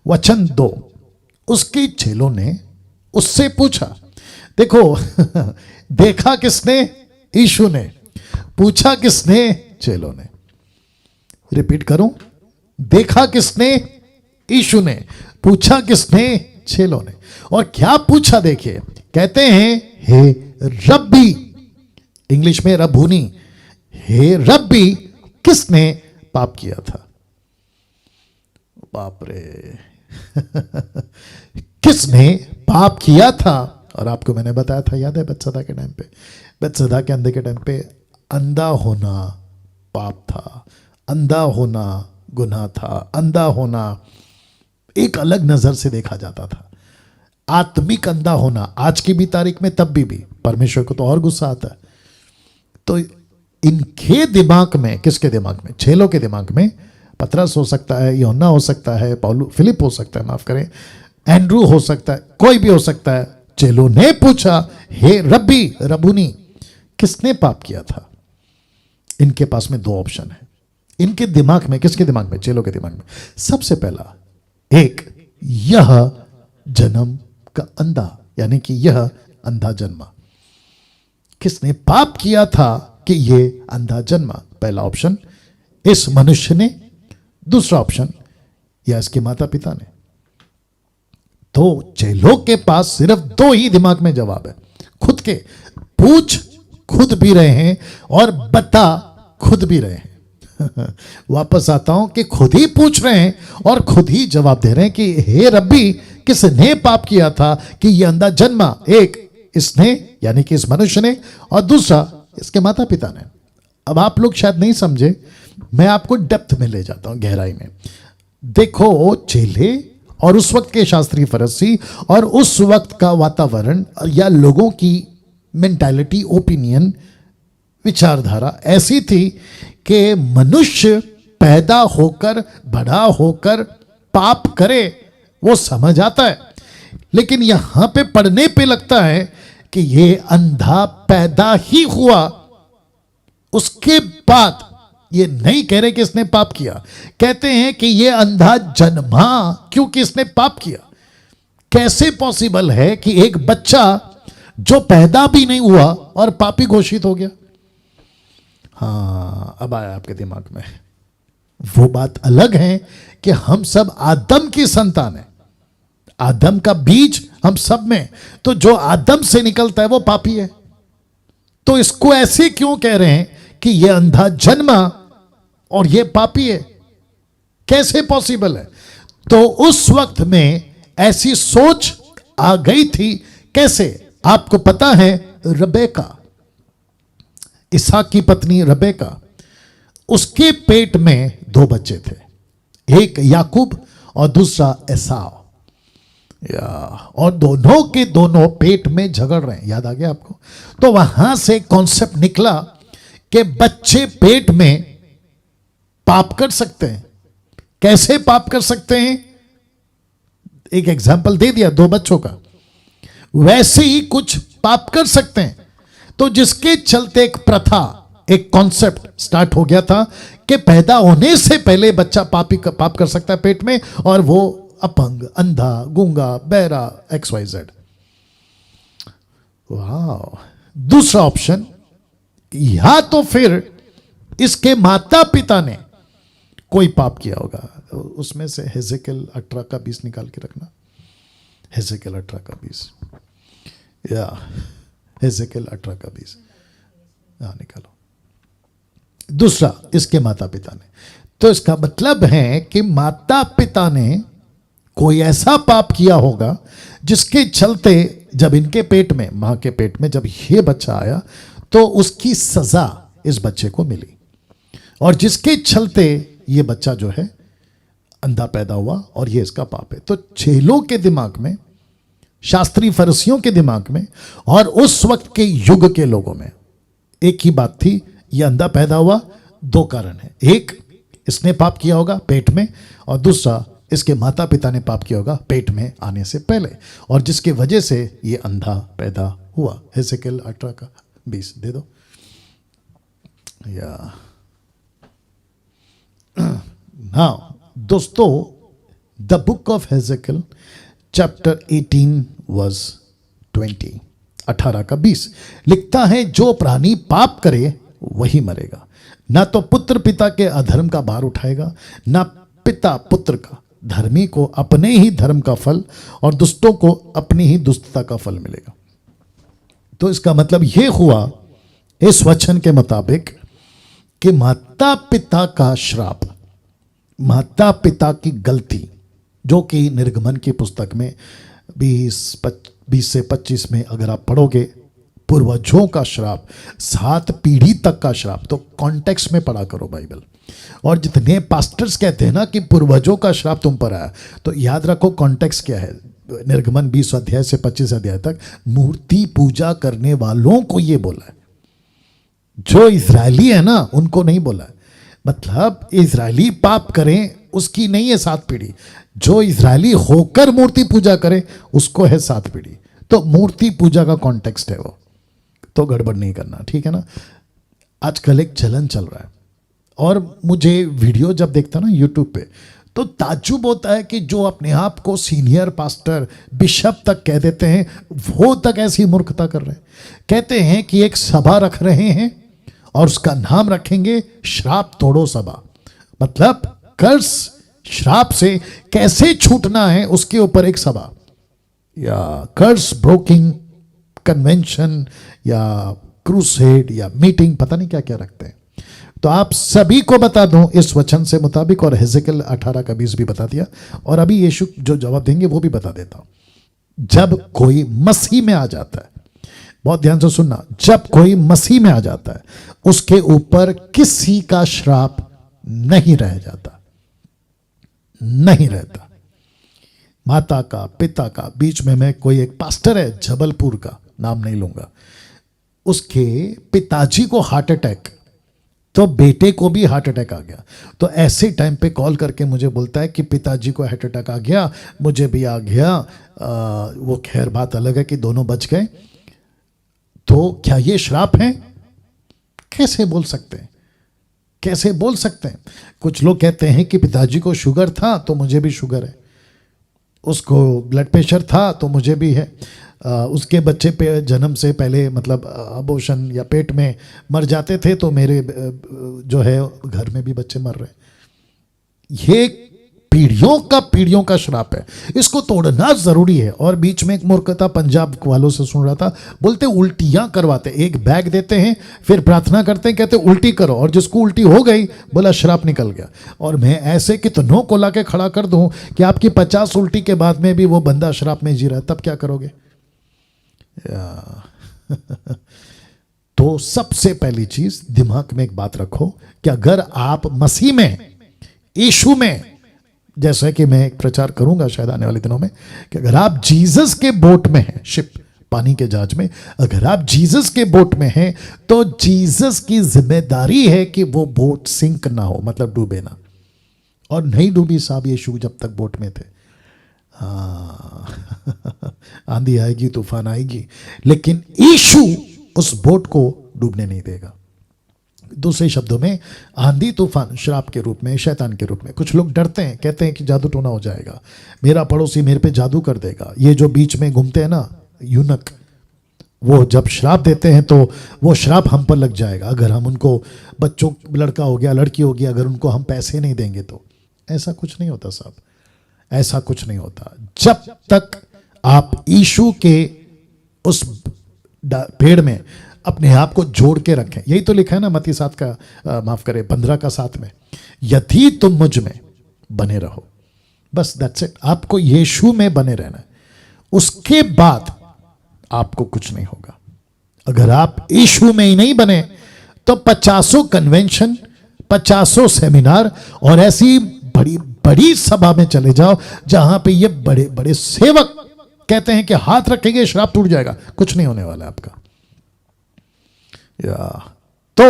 वचन 2, उसके चेलों ने उससे पूछा। देखो देखा किसने? यीशु ने। पूछा किसने? चेलों ने। रिपीट करूं, देखा किसने? यीशु ने। पूछा किसने? चेलों ने। और क्या पूछा देखिए, कहते हैं हे रब्बी, इंग्लिश में रब्बूनी, हे रब्बी किसने पाप किया था? बाप रे किसने पाप किया था? और आपको मैंने बताया था, याद है बेतसदा के टाइम पे, बेतसदा के अंधे के टाइम पे अंधा होना पाप था, अंधा होना गुनाह था, अंधा होना एक अलग नजर से देखा जाता था। आत्मिक अंधा होना आज की भी तारीख में, तब भी परमेश्वर को तो और गुस्सा आता है। तो इनके दिमाग में, किसके दिमाग में? चेलों के दिमाग में पतरस हो सकता है, यूहन्ना हो सकता है, पौलुस, फिलिप हो सकता है, माफ करें, एंड्रू हो सकता है, कोई भी हो सकता है। चेलों ने पूछा हे रब्बी, रबूनी, किसने पाप किया था? इनके पास में दो ऑप्शन है इनके दिमाग में। किसके दिमाग में? चेलों के दिमाग में। सबसे पहला, एक, यह जन्म का अंधा, यानी कि यह अंधा जन्मा। किसने पाप किया था कि यह अंधा जन्मा? पहला ऑप्शन इस मनुष्य ने, दूसरा ऑप्शन या इसके माता पिता ने। तो चेलों के पास सिर्फ दो ही दिमाग में जवाब है, खुद के। पूछ खुद भी रहे हैं और बता खुद भी रहे हैं वापस आता हूं कि खुद ही पूछ रहे हैं और खुद ही जवाब दे रहे हैं कि हे रब्बी, किसने पाप किया था कि यह अंधा जन्मा? एक इसने, यानी कि इस मनुष्य ने, और दूसरा इसके माता पिता ने। अब आप लोग शायद नहीं समझे, मैं आपको डेप्थ में ले जाता हूं, गहराई में। देखो, चेले और उस वक्त के शास्त्री फरीसी और उस वक्त का वातावरण या लोगों की मेंटालिटी, ओपिनियन, विचारधारा ऐसी थी कि मनुष्य पैदा होकर, बड़ा होकर पाप करे, वो समझ आता है। लेकिन यहां पे पढ़ने पे लगता है कि ये अंधा पैदा ही हुआ, उसके बाद ये नहीं कह रहे कि इसने पाप किया, कहते हैं कि ये अंधा जन्मा क्योंकि इसने पाप किया। कैसे पॉसिबल है कि एक बच्चा जो पैदा भी नहीं हुआ और पापी घोषित हो गया? हाँ, अब आया आपके दिमाग में। वो बात अलग है कि हम सब आदम की संतान है, आदम का बीज हम सब में, तो जो आदम से निकलता है वो पापी है। तो इसको ऐसे क्यों कह रहे हैं कि ये अंधा जन्मा और ये पापी है? कैसे पॉसिबल है? तो उस वक्त में ऐसी सोच आ गई थी। कैसे? आपको पता है, रबेका, इसहाक की पत्नी रबेका, उसके पेट में दो बच्चे थे, एक याकूब और दूसरा एसाव। और दोनों के दोनों पेट में झगड़ रहे हैं। याद आ गया आपको? तो वहां से कॉन्सेप्ट निकला कि बच्चे पेट में पाप कर सकते हैं। कैसे पाप कर सकते हैं? एक एग्जाम्पल दे दिया दो बच्चों का, वैसे ही कुछ पाप कर सकते हैं। तो जिसके चलते एक प्रथा, एक कॉन्सेप्ट स्टार्ट हो गया था कि पैदा होने से पहले बच्चा पाप कर सकता है पेट में, और वो अपंग, अंधा, गूंगा, बहरा, XYZ। वाह। दूसरा ऑप्शन, या तो फिर इसके माता पिता ने कोई पाप किया होगा। उसमें से हेजेकिएल 18 का 20 निकाल के रखना, हेजेकिएल 18 का 20, या हेजेकिएल 18 का 20 निकालो। दूसरा, इसके माता पिता ने। तो इसका मतलब है कि माता पिता ने कोई ऐसा पाप किया होगा जिसके चलते जब इनके पेट में, मां के पेट में जब ये बच्चा आया, तो उसकी सजा इस बच्चे को मिली, और जिसके चलते ये बच्चा जो है अंधा पैदा हुआ, और ये इसका पाप है। तो चेलों के दिमाग में, शास्त्री फरीसियों के दिमाग में, और उस वक्त के युग के लोगों में एक ही बात थी, ये अंधा पैदा हुआ। दो कारण है, एक इसने पाप किया होगा पेट में, और दूसरा इसके माता पिता ने पाप किया होगा पेट में आने से पहले, और जिसकी वजह से ये अंधा पैदा हुआ। हेजेकिएल 18 का 20 दे दो। या हाँ दोस्तों, the book of Ezekiel chapter 18 verse 20, 18 का 20 लिखता है, जो प्राणी पाप करे वही मरेगा। ना तो पुत्र पिता के अधर्म का भार उठाएगा, ना पिता पुत्र का। धर्मी को अपने ही धर्म का फल और दुष्टों को अपनी ही दुष्टता का फल मिलेगा। तो इसका मतलब यह हुआ इस वचन के मुताबिक कि माता पिता का श्राप, माता पिता की गलती, जो कि निर्गमन की पुस्तक में 20 से 25 में अगर आप पढ़ोगे, पूर्वजों का श्राप, 7 पीढ़ी तक का श्राप। तो कॉन्टेक्स्ट में पढ़ा करो बाइबल। और जितने पास्टर्स कहते हैं ना कि पूर्वजों का श्राप तुम पर आया, तो याद रखो कॉन्टेक्स्ट क्या है। निर्गमन 20 अध्याय से 25 अध्याय तक मूर्ति पूजा करने वालों को ये बोला है। जो इजरायली है ना उनको नहीं बोला है। मतलब इजरायली पाप करें उसकी नहीं है 7 पीढ़ी, जो इजरायली होकर मूर्ति पूजा करे उसको है 7 पीढ़ी। तो मूर्ति पूजा का कॉन्टेक्स्ट है वो, तो गड़बड़ नहीं करना, ठीक है ना। आजकल एक चलन चल रहा है और मुझे वीडियो जब देखता ना यूट्यूब पे तो ताज्जुब होता है कि जो अपने आप को सीनियर पास्टर बिशप तक कह देते हैं वो तक ऐसी मूर्खता कर रहे हैं। कहते हैं कि एक सभा रख रहे हैं और उसका नाम रखेंगे श्राप तोड़ो सभा। मतलब कर्ज श्राप से कैसे छूटना है उसके ऊपर एक सभा, या कर्ज ब्रोकिंग कन्वेंशन या क्रूसेड या मीटिंग, पता नहीं क्या क्या रखते हैं। तो आप सभी को बता दूं इस वचन से मुताबिक, और हेजेकियल 18 का 20 भी बता दिया, और अभी यीशु जो जवाब देंगे वो भी बता देता हूं। जब कोई मसीह में आ जाता है, बहुत ध्यान से सुनना, जब कोई मसीह में आ जाता है उसके ऊपर किसी का श्राप नहीं रह जाता, नहीं रहता। माता का, पिता का, बीच में मैं कोई एक पास्टर है जबलपुर का, नाम नहीं लूंगा, उसके पिताजी को हार्ट अटैक, तो बेटे को भी हार्ट अटैक आ गया। तो ऐसे टाइम पे कॉल करके मुझे बोलता है कि पिताजी को हार्ट अटैक आ गया, मुझे भी आ गया। वो खैर बात अलग है कि दोनों बच गए। तो क्या ये श्राप है? कैसे बोल सकते हैं, कैसे बोल सकते हैं? कुछ लोग कहते हैं कि पिताजी को शुगर था तो मुझे भी शुगर है, उसको ब्लड प्रेशर था तो मुझे भी है, उसके बच्चे पे जन्म से पहले मतलब अबॉर्शन या पेट में मर जाते थे तो मेरे जो है घर में भी बच्चे मर रहे। ये पीढ़ियों का श्राप है, इसको तोड़ना जरूरी है। और बीच में एक मूर्खता पंजाब वालों से सुन रहा था, बोलते उल्टियां करवाते, एक बैग देते हैं फिर प्रार्थना करते हैं, कहते उल्टी करो, और जिसको उल्टी हो गई बोला श्राप निकल गया। और मैं ऐसे कितनों को लाके खड़ा कर दूं कि आपकी 50 उल्टी के बाद में भी वो बंदा श्राप में जी रहा है, तब क्या करोगे? तो सबसे पहली चीज दिमाग में एक बात रखो कि अगर आप मसीह में, यीशु में, जैसा कि मैं एक प्रचार करूंगा शायद आने वाले दिनों में, कि अगर आप जीसस के बोट में हैं, शिप पानी के जहाज में, अगर आप जीसस के बोट में हैं तो जीसस की जिम्मेदारी है कि वो बोट सिंक ना हो, मतलब डूबे ना। और नहीं डूबी साहब यीशु जब तक बोट में थे। आंधी आएगी, तूफान आएगी, लेकिन यीशु उस बोट को डूबने नहीं देगा। दूसरे शब्दों में आंधी तूफान श्राप के रूप में, शैतान के रूप में। कुछ लोग डरते हैं, कहते हैं कि जादू टोना हो जाएगा, मेरा पड़ोसी मेरे पे जादू कर देगा। ये जो बीच में घूमते हैं ना यूनक, वो जब श्राप देते हैं तो वो श्राप हम पर लग जाएगा अगर हम उनको, बच्चों, लड़का हो गया लड़की होगी, अगर उनको हम पैसे नहीं देंगे तो। ऐसा कुछ नहीं होता साहब, ऐसा कुछ नहीं होता। जब तक आप यीशु के उस पेड़ में अपने आप को जोड़ के रखें, यही तो लिखा है ना मत्ती 7 का माफ करें 15 का 7 में, यदि तुम मुझ में बने रहो, बस दैट्स इट। आपको यीशु में बने रहना है, उसके बाद आपको कुछ नहीं होगा। अगर आप यीशु में ही नहीं बने तो 50 कन्वेंशन, 50 सेमिनार और ऐसी बड़ी बड़ी सभा में चले जाओ जहां पे ये बड़े बड़े सेवक कहते हैं कि हाथ रखेंगे श्राप टूट जाएगा, कुछ नहीं होने वाला आपका। या